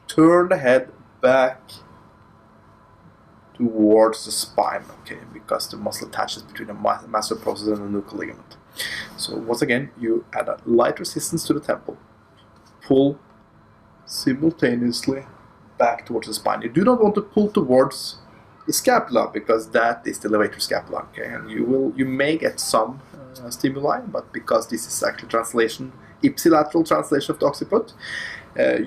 turn the head back towards the spine, okay, because the muscle attaches between the masseter process and the nuchal ligament. So once again, you add a light resistance to the temple, pull simultaneously back towards the spine. You do not want to pull towards the scapula because that is the levator scapula, okay, and you may get some stimuli, but because this is actually translation, ipsilateral translation of the occiput,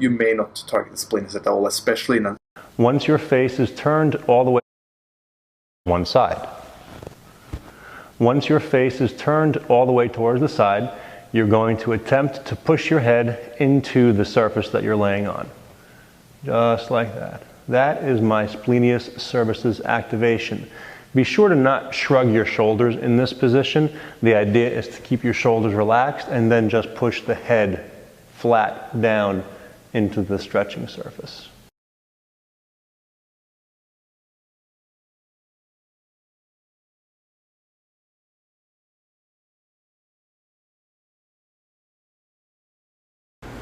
you may not target the splenius at all, especially in a... Once your face is turned all the way one side. Once your face is turned all the way towards the side, you're going to attempt to push your head into the surface that you're laying on. Just like that. That is my splenius cervicis activation. Be sure to not shrug your shoulders in this position. The idea is to keep your shoulders relaxed and then just push the head flat down into the stretching surface.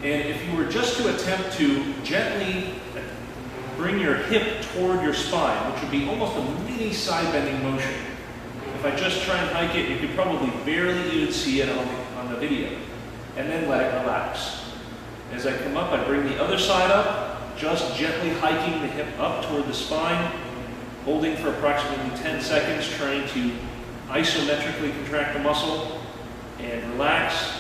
And if you were just to attempt to gently bring your hip toward your spine, which would be almost a mini side bending motion. If I just try and hike it, you could probably barely even see it on the video. And then let it relax. As I come up, I bring the other side up, just gently hiking the hip up toward the spine, holding for approximately 10 seconds, trying to isometrically contract the muscle and relax,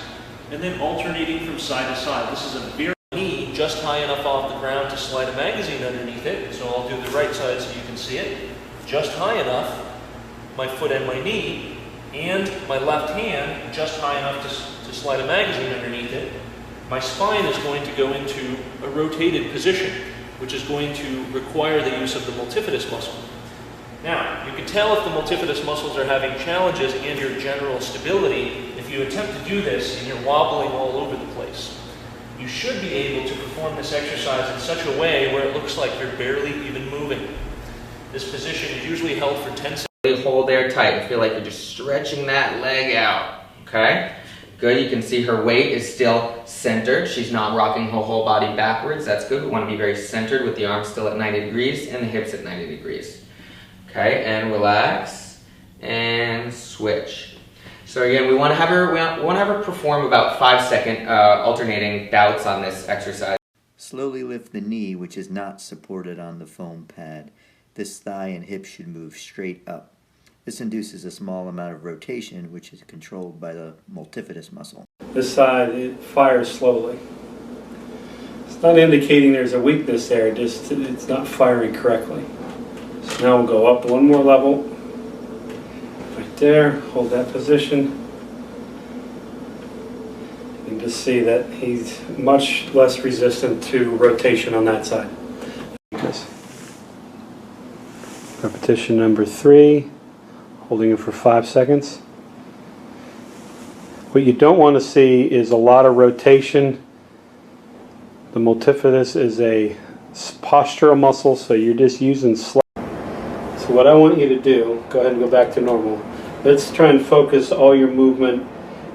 and then alternating from side to side. This is a very knee just high enough off the ground to slide a magazine underneath it. So I'll do the right side so you can see it. Just high enough, my foot and my knee, and my left hand just high enough to slide a magazine underneath it. My spine is going to go into a rotated position, which is going to require the use of the multifidus muscle. Now, you can tell if the multifidus muscles are having challenges and your general stability if you attempt to do this and you're wobbling all over the place. You should be able to perform this exercise in such a way where it looks like you're barely even moving. This position is usually held for 10 seconds. Hold there tight. I feel like you're just stretching that leg out, okay? Good, you can see her weight is still centered. She's not rocking her whole body backwards. That's good. We want to be very centered with the arms still at 90 degrees and the hips at 90 degrees. Okay, and relax and switch. So again, we want to have her perform about 5-second alternating bouts on this exercise. Slowly lift the knee, which is not supported on the foam pad. This thigh and hip should move straight up. This induces a small amount of rotation, which is controlled by the multifidus muscle. This side, it fires slowly. It's not indicating there's a weakness there, just it's not firing correctly. So now we'll go up one more level. Right there, hold that position. You can just see that he's much less resistant to rotation on that side. Repetition number 3, holding it for 5 seconds. What you don't want to see is a lot of rotation. The multifidus is a postural muscle, so you're just using So what I want you to do, go ahead and go back to normal. Let's try and focus all your movement.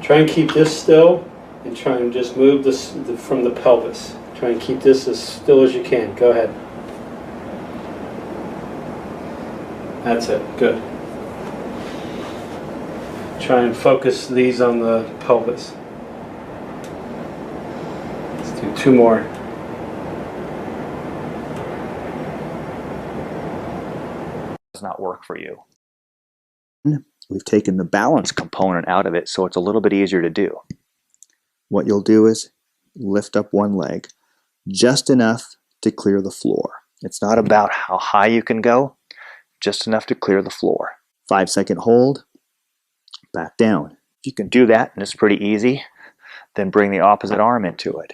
Try and keep this still and try and just move this from the pelvis. Try and keep this as still as you can. Go ahead. That's it. Good. Try and focus these on the pelvis. Let's do 2 more. Does not work for you. We've taken the balance component out of it, so it's a little bit easier to do. What you'll do is lift up one leg just enough to clear the floor. It's not about how high you can go, just enough to clear the floor. 5-second hold, back down. If you can do that, and it's pretty easy, then bring the opposite arm into it.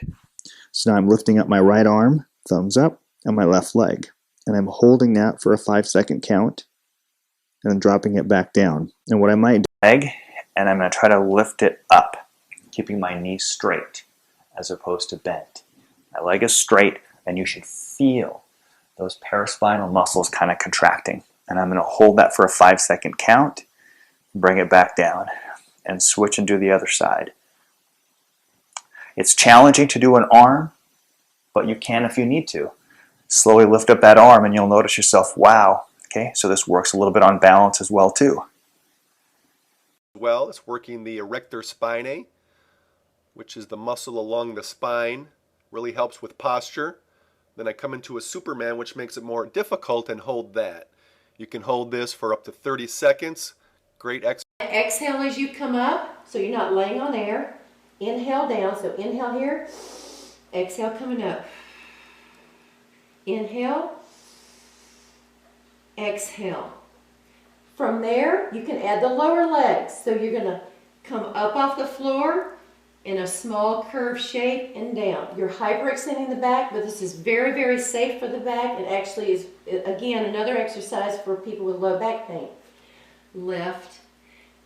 So now I'm lifting up my right arm, thumbs up, and my left leg. And I'm holding that for a 5-second count, and then dropping it back down. And what I might do, leg, and I'm going to try to lift it up, keeping my knee straight as opposed to bent. My leg is straight, and you should feel those paraspinal muscles kind of contracting. And I'm going to hold that for a 5-second count, bring it back down, and switch and do the other side. It's challenging to do an arm, but you can if you need to. Slowly lift up that arm and you'll notice yourself, wow, okay, so this works a little bit on balance as well too. Well, it's working the erector spinae, which is the muscle along the spine, really helps with posture. Then I come into a Superman, which makes it more difficult, and hold that. You can hold this for up to 30 seconds. Great exercise. Exhale as you come up, so you're not laying on air. Inhale down, so inhale here. Exhale coming up. Inhale. Exhale. From there, you can add the lower legs. So you're going to come up off the floor in a small curved shape and down. You're hyperextending the back, but this is very, very safe for the back. It actually is, again, another exercise for people with low back pain. Left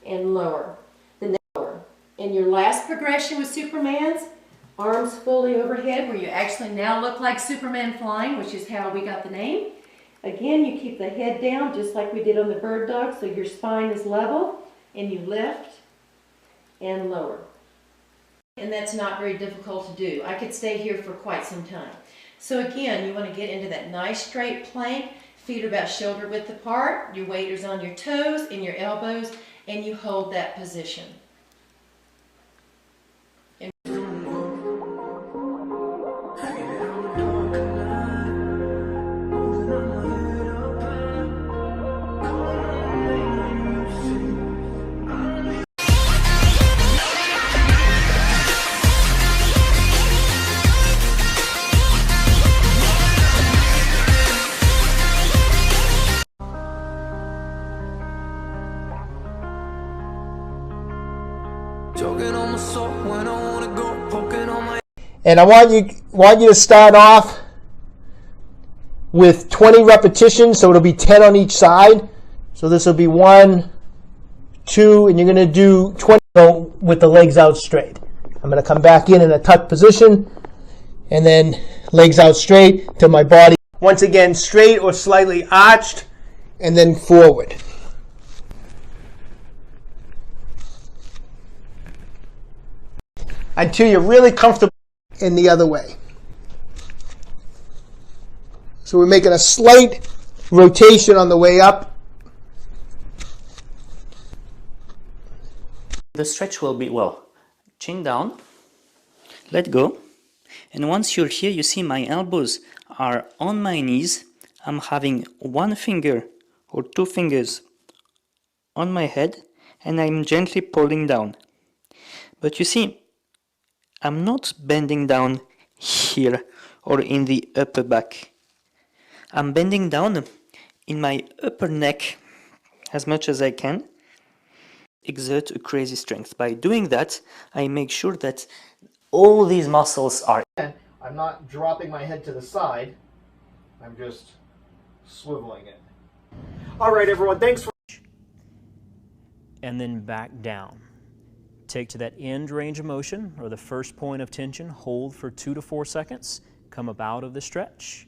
and lower. The next lower. And your last progression with Superman's, arms fully overhead, where you actually now look like Superman flying, which is how we got the name. Again, you keep the head down just like we did on the bird dog, so your spine is level, and you lift and lower. And that's not very difficult to do. I could stay here for quite some time. So again, you want to get into that nice straight plank. Feet are about shoulder width apart. Your weight is on your toes and your elbows, and you hold that position. And I want you to start off with 20 repetitions, so it'll be 10 on each side. So this will be 1, 2, and you're going to do 20 with the legs out straight. I'm going to come back in a tuck position, and then legs out straight till my body, once again, straight or slightly arched, and then forward. Until you're really comfortable in the other way. So we're making a slight rotation on the way up. The stretch will be, well, chin down, let go, and once you're here, you see my elbows are on my knees. I'm having one finger or two fingers on my head, and I'm gently pulling down. But you see, I'm not bending down here or in the upper back. I'm bending down in my upper neck as much as I can. Exert a crazy strength. By doing that, I make sure that all these muscles are... I'm not dropping my head to the side. I'm just swiveling it. All right, everyone, thanks for... And then back down. Take to that end range of motion, or the first point of tension, hold for 2 to 4 seconds, come up out of the stretch.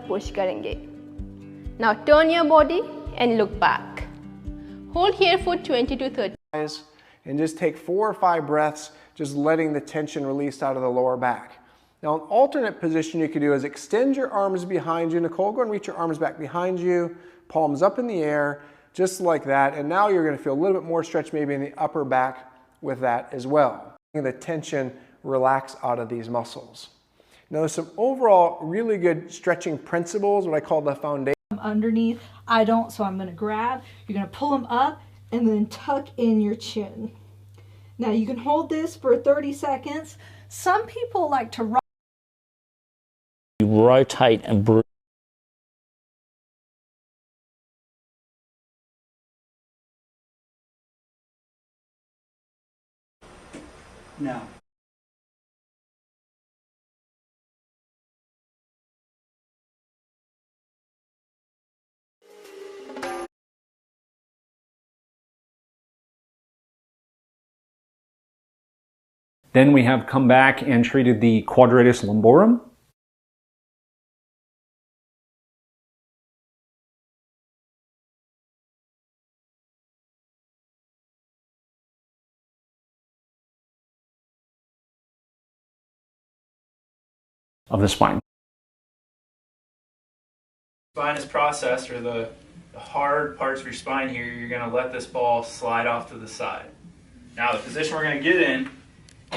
Push करेंगे. Now turn your body and look back. Hold here for 20 to 30. And just take 4 or 5 breaths, just letting the tension release out of the lower back. Now, an alternate position you could do is extend your arms behind you. Nicole, go and reach your arms back behind you, palms up in the air, just like that. And now you're going to feel a little bit more stretch maybe in the upper back with that as well. The tension relax out of these muscles. Now, there's some overall really good stretching principles, what I call the foundation. Underneath, I don't, so I'm going to grab. You're going to pull them up and then tuck in your chin. Now, you can hold this for 30 seconds. Some people like to rotate and breathe. Now. Then we have come back and treated the quadratus lumborum. of the spine. Spinous process, or the hard parts of your spine here, you're going to let this ball slide off to the side. Now the position we're going to get in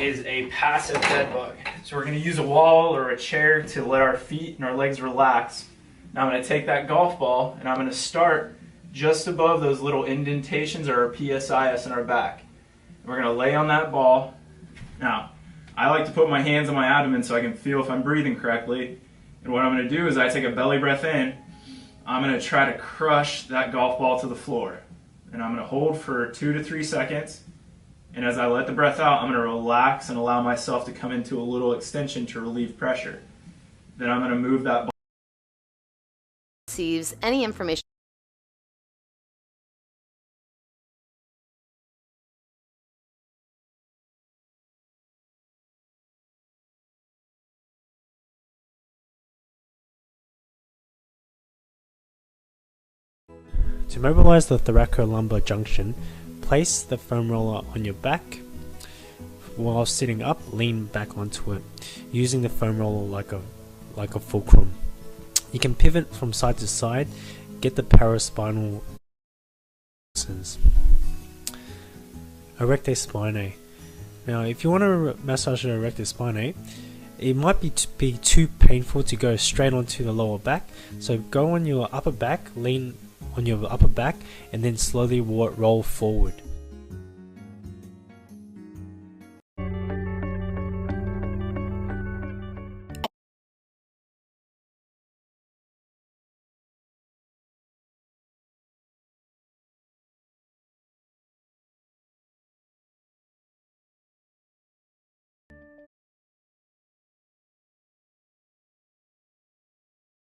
is a passive bed bug. So we're going to use a wall or a chair to let our feet and our legs relax. Now I'm going to take that golf ball and I'm going to start just above those little indentations or our PSIS in our back. And we're going to lay on that ball. Now, I like to put my hands on my abdomen so I can feel if I'm breathing correctly. And what I'm going to do is I take a belly breath in. I'm going to try to crush that golf ball to the floor. And I'm going to hold for 2 to 3 seconds. And as I let the breath out, I'm going to relax and allow myself to come into a little extension to relieve pressure. Then I'm going to move that ball. Receives any information. To mobilize the thoracolumbar junction, place the foam roller on your back. While sitting up, lean back onto it, using the foam roller like a fulcrum. You can pivot from side to side, get the paraspinal muscles. Erector spinae. Now, if you want to massage the erector spinae, it might be too painful to go straight onto the lower back. So go on your upper back, lean on your upper back, and then slowly roll forward.